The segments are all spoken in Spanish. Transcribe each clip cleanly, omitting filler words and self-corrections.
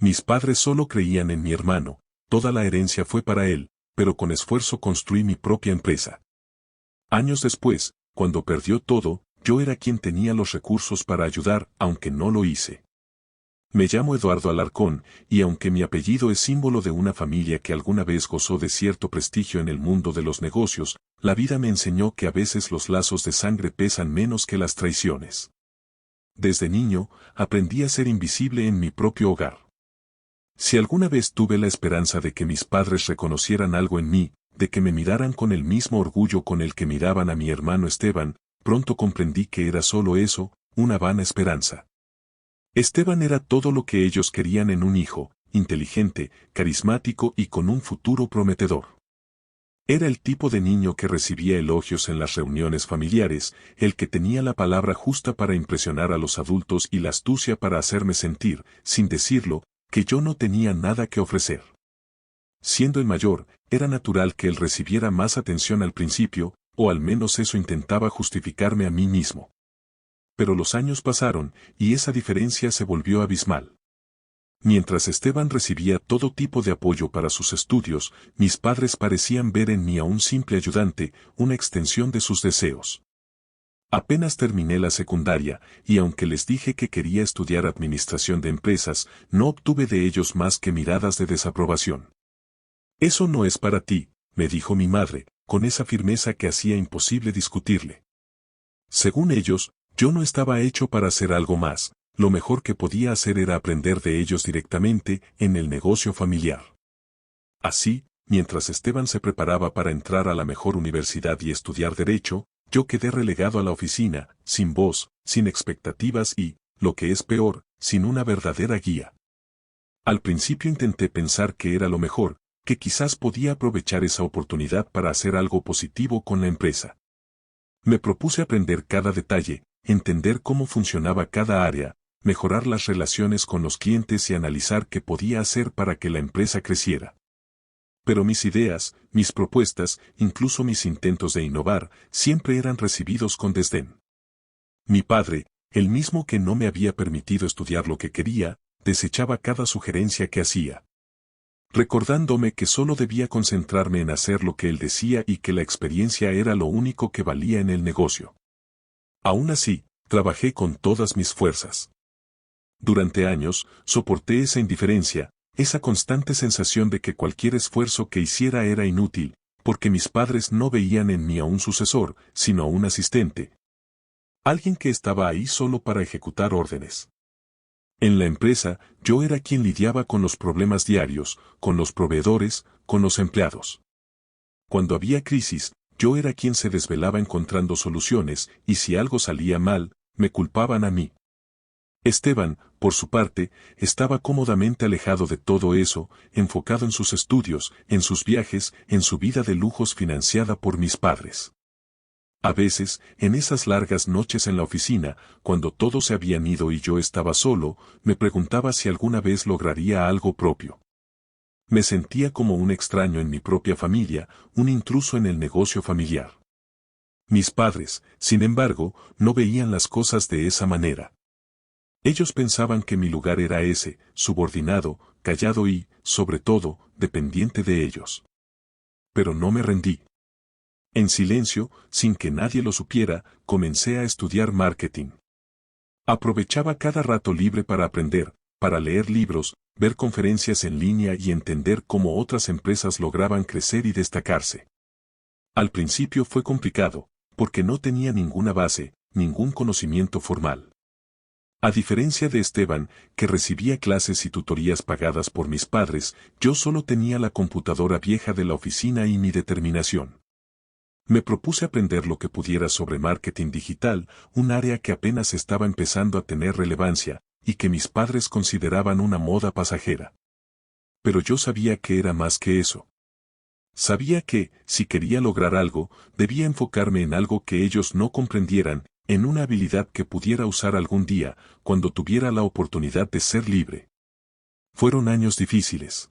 Mis padres solo creían en mi hermano, toda la herencia fue para él, pero con esfuerzo construí mi propia empresa. Años después, cuando perdió todo, yo era quien tenía los recursos para ayudar, aunque no lo hice. Me llamo Eduardo Alarcón, y aunque mi apellido es símbolo de una familia que alguna vez gozó de cierto prestigio en el mundo de los negocios, la vida me enseñó que a veces los lazos de sangre pesan menos que las traiciones. Desde niño, aprendí a ser invisible en mi propio hogar. Si alguna vez tuve la esperanza de que mis padres reconocieran algo en mí, de que me miraran con el mismo orgullo con el que miraban a mi hermano Esteban, pronto comprendí que era solo eso, una vana esperanza. Esteban era todo lo que ellos querían en un hijo, inteligente, carismático y con un futuro prometedor. Era el tipo de niño que recibía elogios en las reuniones familiares, el que tenía la palabra justa para impresionar a los adultos y la astucia para hacerme sentir, sin decirlo, que yo no tenía nada que ofrecer. Siendo el mayor, era natural que él recibiera más atención al principio, o al menos eso intentaba justificarme a mí mismo. Pero los años pasaron, y esa diferencia se volvió abismal. Mientras Esteban recibía todo tipo de apoyo para sus estudios, mis padres parecían ver en mí a un simple ayudante, una extensión de sus deseos. Apenas terminé la secundaria, y aunque les dije que quería estudiar administración de empresas, no obtuve de ellos más que miradas de desaprobación. «Eso no es para ti», me dijo mi madre, con esa firmeza que hacía imposible discutirle. Según ellos, yo no estaba hecho para hacer algo más, lo mejor que podía hacer era aprender de ellos directamente, en el negocio familiar. Así, mientras Esteban se preparaba para entrar a la mejor universidad y estudiar Derecho, yo quedé relegado a la oficina, sin voz, sin expectativas y, lo que es peor, sin una verdadera guía. Al principio intenté pensar que era lo mejor, que quizás podía aprovechar esa oportunidad para hacer algo positivo con la empresa. Me propuse aprender cada detalle, entender cómo funcionaba cada área, mejorar las relaciones con los clientes y analizar qué podía hacer para que la empresa creciera. Pero mis ideas, mis propuestas, incluso mis intentos de innovar, siempre eran recibidos con desdén. Mi padre, el mismo que no me había permitido estudiar lo que quería, desechaba cada sugerencia que hacía, recordándome que solo debía concentrarme en hacer lo que él decía y que la experiencia era lo único que valía en el negocio. Aún así, trabajé con todas mis fuerzas. Durante años, soporté esa indiferencia, esa constante sensación de que cualquier esfuerzo que hiciera era inútil, porque mis padres no veían en mí a un sucesor, sino a un asistente. Alguien que estaba ahí solo para ejecutar órdenes. En la empresa, yo era quien lidiaba con los problemas diarios, con los proveedores, con los empleados. Cuando había crisis, yo era quien se desvelaba encontrando soluciones, y si algo salía mal, me culpaban a mí. Esteban, por su parte, estaba cómodamente alejado de todo eso, enfocado en sus estudios, en sus viajes, en su vida de lujos financiada por mis padres. A veces, en esas largas noches en la oficina, cuando todos se habían ido y yo estaba solo, me preguntaba si alguna vez lograría algo propio. Me sentía como un extraño en mi propia familia, un intruso en el negocio familiar. Mis padres, sin embargo, no veían las cosas de esa manera. Ellos pensaban que mi lugar era ese, subordinado, callado y, sobre todo, dependiente de ellos. Pero no me rendí. En silencio, sin que nadie lo supiera, comencé a estudiar marketing. Aprovechaba cada rato libre para aprender, para leer libros, ver conferencias en línea y entender cómo otras empresas lograban crecer y destacarse. Al principio fue complicado, porque no tenía ninguna base, ningún conocimiento formal. A diferencia de Esteban, que recibía clases y tutorías pagadas por mis padres, yo solo tenía la computadora vieja de la oficina y mi determinación. Me propuse aprender lo que pudiera sobre marketing digital, un área que apenas estaba empezando a tener relevancia, y que mis padres consideraban una moda pasajera. Pero yo sabía que era más que eso. Sabía que, si quería lograr algo, debía enfocarme en algo que ellos no comprendieran, en una habilidad que pudiera usar algún día, cuando tuviera la oportunidad de ser libre. Fueron años difíciles.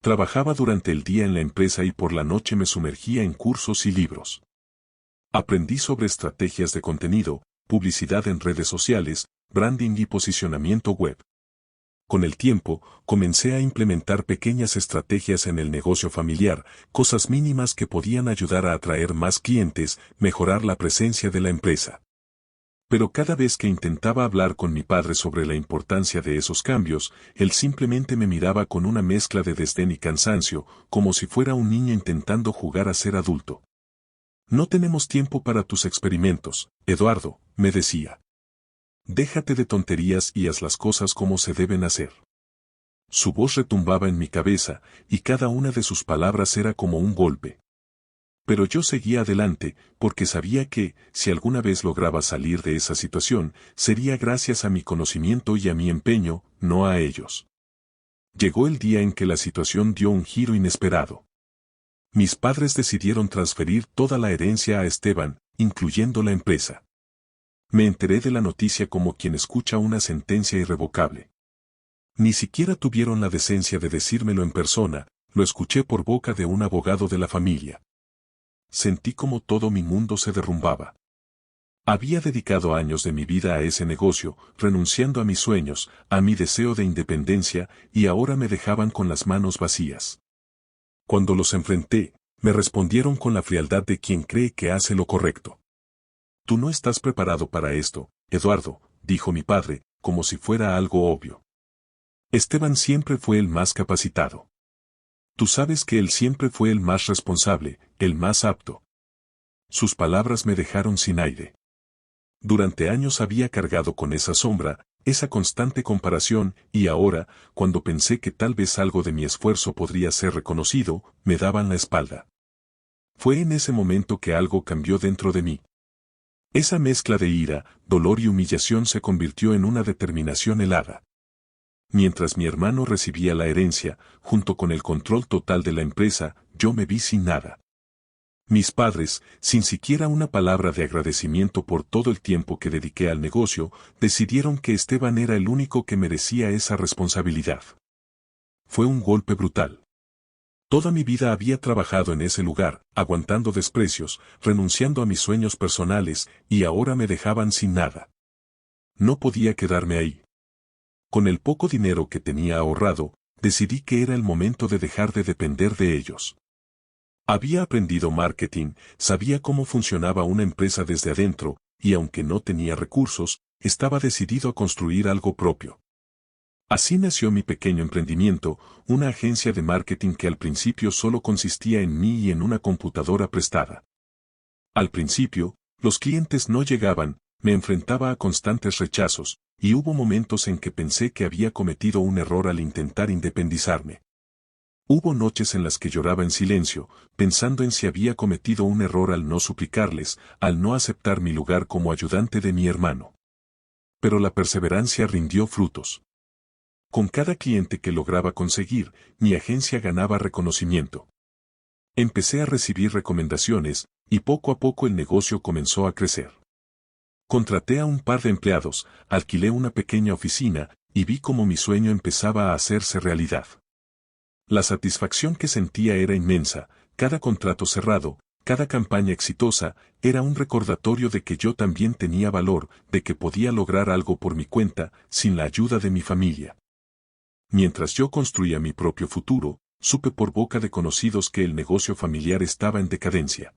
Trabajaba durante el día en la empresa y por la noche me sumergía en cursos y libros. Aprendí sobre estrategias de contenido, publicidad en redes sociales, branding y posicionamiento web. Con el tiempo, comencé a implementar pequeñas estrategias en el negocio familiar, cosas mínimas que podían ayudar a atraer más clientes, mejorar la presencia de la empresa. Pero cada vez que intentaba hablar con mi padre sobre la importancia de esos cambios, él simplemente me miraba con una mezcla de desdén y cansancio, como si fuera un niño intentando jugar a ser adulto. No tenemos tiempo para tus experimentos, Eduardo, me decía. Déjate de tonterías y haz las cosas como se deben hacer. Su voz retumbaba en mi cabeza, y cada una de sus palabras era como un golpe. Pero yo seguía adelante, porque sabía que, si alguna vez lograba salir de esa situación, sería gracias a mi conocimiento y a mi empeño, no a ellos. Llegó el día en que la situación dio un giro inesperado. Mis padres decidieron transferir toda la herencia a Esteban, incluyendo la empresa. Me enteré de la noticia como quien escucha una sentencia irrevocable. Ni siquiera tuvieron la decencia de decírmelo en persona, lo escuché por boca de un abogado de la familia. Sentí como todo mi mundo se derrumbaba. Había dedicado años de mi vida a ese negocio, renunciando a mis sueños, a mi deseo de independencia, y ahora me dejaban con las manos vacías. Cuando los enfrenté, me respondieron con la frialdad de quien cree que hace lo correcto. Tú no estás preparado para esto, Eduardo, dijo mi padre, como si fuera algo obvio. Esteban siempre fue el más capacitado. Tú sabes que él siempre fue el más responsable, el más apto. Sus palabras me dejaron sin aire. Durante años había cargado con esa sombra, esa constante comparación, y ahora, cuando pensé que tal vez algo de mi esfuerzo podría ser reconocido, me daban la espalda. Fue en ese momento que algo cambió dentro de mí. Esa mezcla de ira, dolor y humillación se convirtió en una determinación helada. Mientras mi hermano recibía la herencia, junto con el control total de la empresa, yo me vi sin nada. Mis padres, sin siquiera una palabra de agradecimiento por todo el tiempo que dediqué al negocio, decidieron que Esteban era el único que merecía esa responsabilidad. Fue un golpe brutal. Toda mi vida había trabajado en ese lugar, aguantando desprecios, renunciando a mis sueños personales, y ahora me dejaban sin nada. No podía quedarme ahí. Con el poco dinero que tenía ahorrado, decidí que era el momento de dejar de depender de ellos. Había aprendido marketing, sabía cómo funcionaba una empresa desde adentro, y aunque no tenía recursos, estaba decidido a construir algo propio. Así nació mi pequeño emprendimiento, una agencia de marketing que al principio solo consistía en mí y en una computadora prestada. Al principio, los clientes no llegaban, me enfrentaba a constantes rechazos, y hubo momentos en que pensé que había cometido un error al intentar independizarme. Hubo noches en las que lloraba en silencio, pensando en si había cometido un error al no suplicarles, al no aceptar mi lugar como ayudante de mi hermano. Pero la perseverancia rindió frutos. Con cada cliente que lograba conseguir, mi agencia ganaba reconocimiento. Empecé a recibir recomendaciones, y poco a poco el negocio comenzó a crecer. Contraté a un par de empleados, alquilé una pequeña oficina, y vi cómo mi sueño empezaba a hacerse realidad. La satisfacción que sentía era inmensa, cada contrato cerrado, cada campaña exitosa, era un recordatorio de que yo también tenía valor, de que podía lograr algo por mi cuenta, sin la ayuda de mi familia. Mientras yo construía mi propio futuro, supe por boca de conocidos que el negocio familiar estaba en decadencia.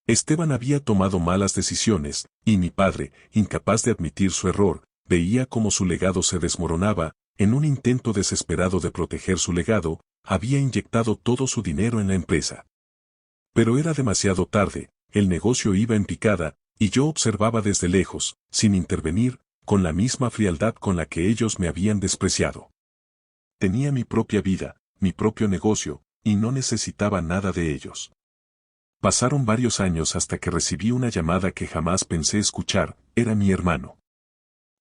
Esteban había tomado malas decisiones, y mi padre, incapaz de admitir su error, veía cómo su legado se desmoronaba, en un intento desesperado de proteger su legado, había inyectado todo su dinero en la empresa. Pero era demasiado tarde, el negocio iba en picada, y yo observaba desde lejos, sin intervenir, con la misma frialdad con la que ellos me habían despreciado. Tenía mi propia vida, mi propio negocio, y no necesitaba nada de ellos. Pasaron varios años hasta que recibí una llamada que jamás pensé escuchar, era mi hermano.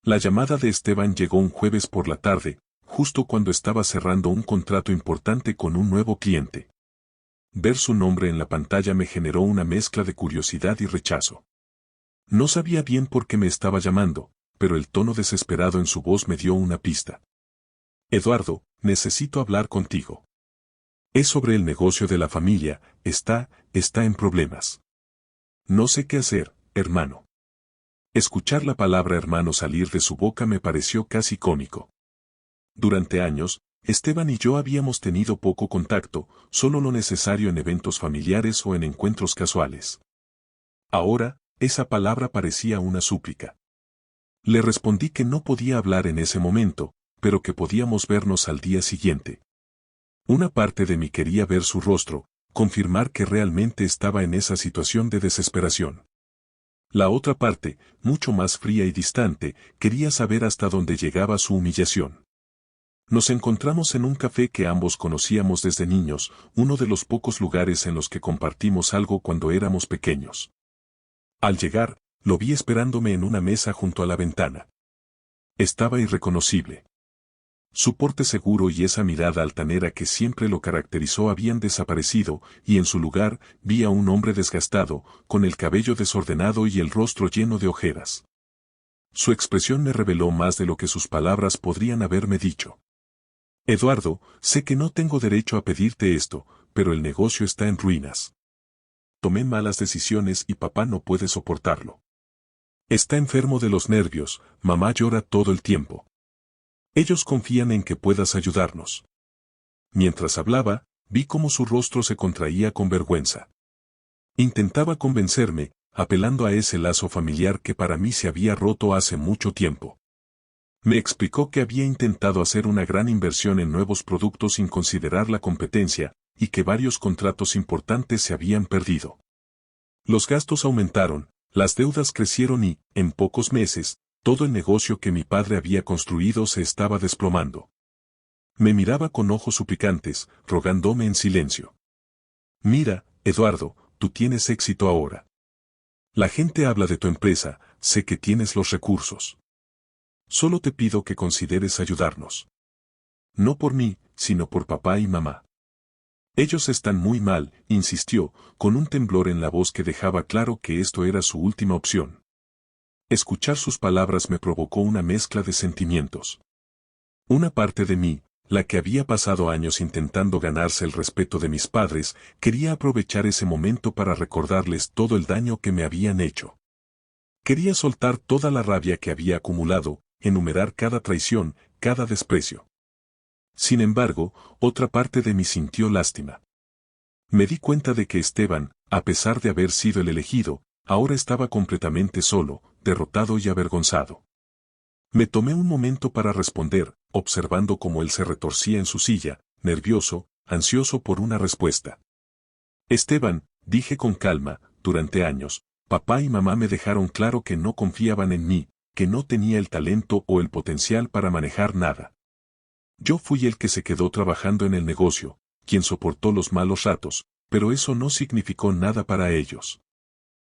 La llamada de Esteban llegó un jueves por la tarde, justo cuando estaba cerrando un contrato importante con un nuevo cliente. Ver su nombre en la pantalla me generó una mezcla de curiosidad y rechazo. No sabía bien por qué me estaba llamando, pero el tono desesperado en su voz me dio una pista. Eduardo, necesito hablar contigo. Es sobre el negocio de la familia, está en problemas. No sé qué hacer, hermano. Escuchar la palabra hermano salir de su boca me pareció casi cómico. Durante años, Esteban y yo habíamos tenido poco contacto, solo lo necesario en eventos familiares o en encuentros casuales. Ahora, esa palabra parecía una súplica. Le respondí que no podía hablar en ese momento, pero que podíamos vernos al día siguiente. Una parte de mí quería ver su rostro, confirmar que realmente estaba en esa situación de desesperación. La otra parte, mucho más fría y distante, quería saber hasta dónde llegaba su humillación. Nos encontramos en un café que ambos conocíamos desde niños, uno de los pocos lugares en los que compartimos algo cuando éramos pequeños. Al llegar, lo vi esperándome en una mesa junto a la ventana. Estaba irreconocible. Su porte seguro y esa mirada altanera que siempre lo caracterizó habían desaparecido, y en su lugar vi a un hombre desgastado, con el cabello desordenado y el rostro lleno de ojeras. Su expresión me reveló más de lo que sus palabras podrían haberme dicho. Eduardo, sé que no tengo derecho a pedirte esto, pero el negocio está en ruinas. Tomé malas decisiones y papá no puede soportarlo. Está enfermo de los nervios, mamá llora todo el tiempo. Ellos confían en que puedas ayudarnos. Mientras hablaba, vi cómo su rostro se contraía con vergüenza. Intentaba convencerme, apelando a ese lazo familiar que para mí se había roto hace mucho tiempo. Me explicó que había intentado hacer una gran inversión en nuevos productos sin considerar la competencia, y que varios contratos importantes se habían perdido. Los gastos aumentaron, las deudas crecieron y, en pocos meses, todo el negocio que mi padre había construido se estaba desplomando. Me miraba con ojos suplicantes, rogándome en silencio. Mira, Eduardo, tú tienes éxito ahora. La gente habla de tu empresa, sé que tienes los recursos. Solo te pido que consideres ayudarnos. No por mí, sino por papá y mamá. Ellos están muy mal, insistió, con un temblor en la voz que dejaba claro que esto era su última opción. Escuchar sus palabras me provocó una mezcla de sentimientos. Una parte de mí, la que había pasado años intentando ganarse el respeto de mis padres, quería aprovechar ese momento para recordarles todo el daño que me habían hecho. Quería soltar toda la rabia que había acumulado, enumerar cada traición, cada desprecio. Sin embargo, otra parte de mí sintió lástima. Me di cuenta de que Esteban, a pesar de haber sido el elegido, ahora estaba completamente solo, derrotado y avergonzado. Me tomé un momento para responder, observando cómo él se retorcía en su silla, nervioso, ansioso por una respuesta. Esteban, dije con calma, durante años, papá y mamá me dejaron claro que no confiaban en mí, que no tenía el talento o el potencial para manejar nada. Yo fui el que se quedó trabajando en el negocio, quien soportó los malos ratos, pero eso no significó nada para ellos.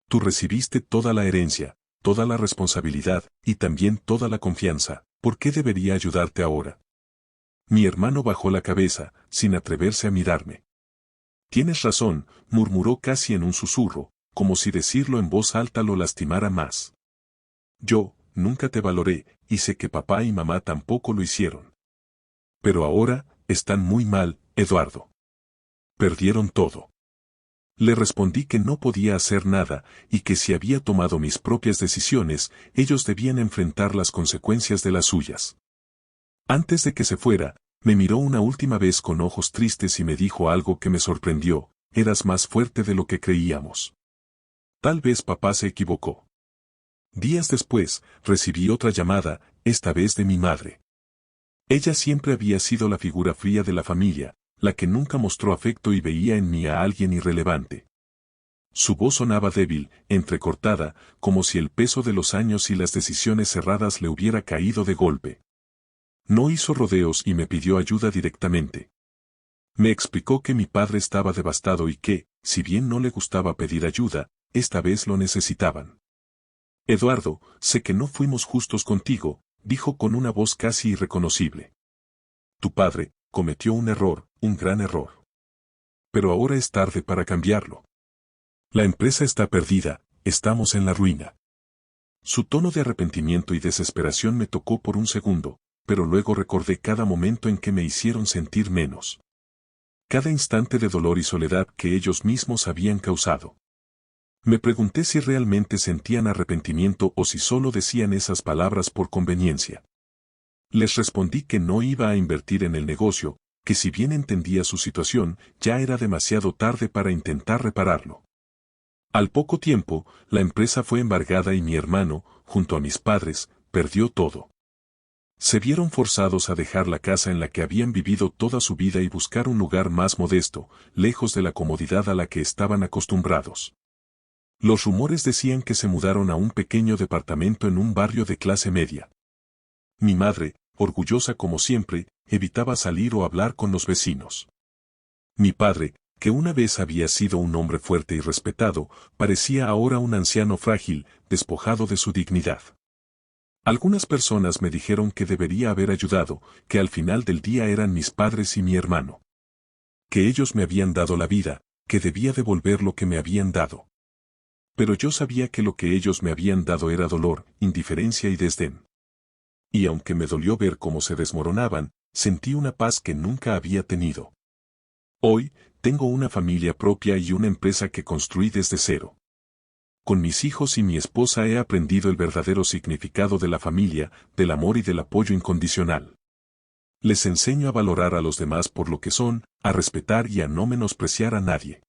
Tú recibiste toda la herencia, toda la responsabilidad, y también toda la confianza, ¿por qué debería ayudarte ahora? Mi hermano bajó la cabeza, sin atreverse a mirarme. Tienes razón, murmuró casi en un susurro, como si decirlo en voz alta lo lastimara más. Yo, nunca te valoré, y sé que papá y mamá tampoco lo hicieron. Pero ahora, están muy mal, Eduardo. Perdieron todo. Le respondí que no podía hacer nada, y que si había tomado mis propias decisiones, ellos debían enfrentar las consecuencias de las suyas. Antes de que se fuera, me miró una última vez con ojos tristes y me dijo algo que me sorprendió: eras más fuerte de lo que creíamos. Tal vez papá se equivocó. Días después, recibí otra llamada, esta vez de mi madre. Ella siempre había sido la figura fría de la familia, la que nunca mostró afecto y veía en mí a alguien irrelevante. Su voz sonaba débil, entrecortada, como si el peso de los años y las decisiones erradas le hubiera caído de golpe. No hizo rodeos y me pidió ayuda directamente. Me explicó que mi padre estaba devastado y que, si bien no le gustaba pedir ayuda, esta vez lo necesitaban. Eduardo, sé que no fuimos justos contigo, dijo con una voz casi irreconocible. Tu padre cometió un error, un gran error. Pero ahora es tarde para cambiarlo. La empresa está perdida, estamos en la ruina. Su tono de arrepentimiento y desesperación me tocó por un segundo, pero luego recordé cada momento en que me hicieron sentir menos. Cada instante de dolor y soledad que ellos mismos habían causado. Me pregunté si realmente sentían arrepentimiento o si solo decían esas palabras por conveniencia. Les respondí que no iba a invertir en el negocio, que si bien entendía su situación, ya era demasiado tarde para intentar repararlo. Al poco tiempo, la empresa fue embargada y mi hermano, junto a mis padres, perdió todo. Se vieron forzados a dejar la casa en la que habían vivido toda su vida y buscar un lugar más modesto, lejos de la comodidad a la que estaban acostumbrados. Los rumores decían que se mudaron a un pequeño departamento en un barrio de clase media. Mi madre, orgullosa como siempre, evitaba salir o hablar con los vecinos. Mi padre, que una vez había sido un hombre fuerte y respetado, parecía ahora un anciano frágil, despojado de su dignidad. Algunas personas me dijeron que debería haber ayudado, que al final del día eran mis padres y mi hermano. Que ellos me habían dado la vida, que debía devolver lo que me habían dado. Pero yo sabía que lo que ellos me habían dado era dolor, indiferencia y desdén. Y aunque me dolió ver cómo se desmoronaban, sentí una paz que nunca había tenido. Hoy, tengo una familia propia y una empresa que construí desde cero. Con mis hijos y mi esposa he aprendido el verdadero significado de la familia, del amor y del apoyo incondicional. Les enseño a valorar a los demás por lo que son, a respetar y a no menospreciar a nadie.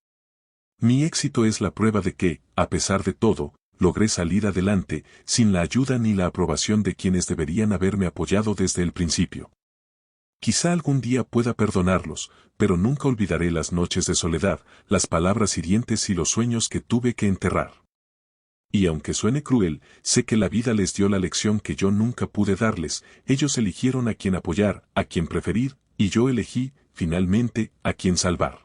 Mi éxito es la prueba de que, a pesar de todo, logré salir adelante, sin la ayuda ni la aprobación de quienes deberían haberme apoyado desde el principio. Quizá algún día pueda perdonarlos, pero nunca olvidaré las noches de soledad, las palabras hirientes y los sueños que tuve que enterrar. Y aunque suene cruel, sé que la vida les dio la lección que yo nunca pude darles, ellos eligieron a quien apoyar, a quien preferir, y yo elegí, finalmente, a quien salvar.